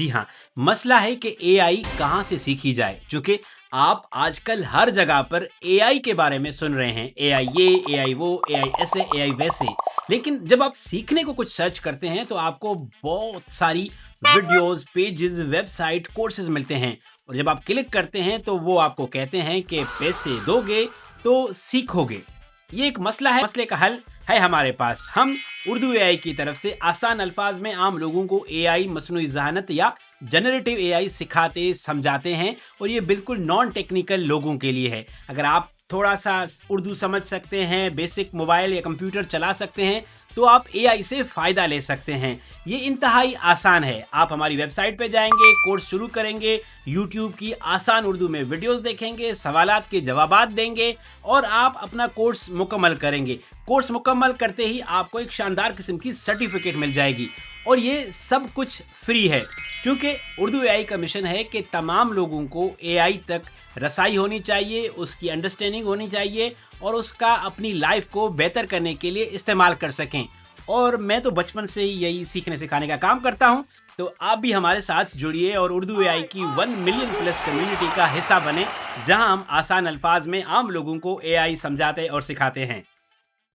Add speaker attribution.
Speaker 1: जी हाँ, मसला है कि एआई कहाँ से सीखी जाए? चूँकि आप आजकल हर जगह पर एआई के बारे में सुन रहे हैं। एआई ये, एआई वो, एआई ऐसे, एआई वैसे। लेकिन जब आप सीखने को कुछ सर्च करते हैं तो आपको बहुत सारी वीडियोज़, पेजेज़, वेबसाइट, कोर्सेज़ मिलते हैं और जब आप क्लिक करते हैं तो वो आपको कहते हैं कि पैसे दोगे तो सीखोगे। ये एक मसला है, मसले का हल है हमारे पास। हम उर्दू एआई की तरफ से आसान अल्फाज में आम लोगों को एआई, मसनूई ज़हानत या जनरेटिव एआई सिखाते, समझाते हैं और ये बिल्कुल नॉन टेक्निकल लोगों के लिए है। अगर आप थोड़ा-सा उर्दू समझ सकते हैं, बेसिक मोबाइल या कंप्यूटर चला सकते हैं, तो आप एआई से फ़ायदा ले सकते हैं। ये इंतहाई आसान है। आप हमारी वेबसाइट पे जाएँगे, कोर्स शुरू करेंगे, यूट्यूब की आसान उर्दू में वीडियोज़ देखेंगे, सवालात के जवाबात देंगे और आप अपना कोर्स मुकम्मल करेंगे। कोर्स मुकम्मल करते ही आपको एक शानदार किस्म की सर्टिफ़िकेट मिल जाएगी और ये सब कुछ फ्री है। चूँकि उर्दू एआई का मिशन है कि तमाम लोगों को एआई तक रसाई होनी चाहिए, उसकी अंडरस्टैंडिंग होनी चाहिए और उसका अपनी लाइफ को बेहतर करने के लिए इस्तेमाल कर सकें। और मैं तो बचपन से ही यही सीखने सिखाने का काम करता हूँ, तो आप भी हमारे साथ जुड़िए और उर्दू एआई की 1 मिलियन प्लस कम्युनिटी का हिस्सा बने, जहाँ हम आसान अल्फाज में आम लोगों को एआई समझाते और सिखाते हैं।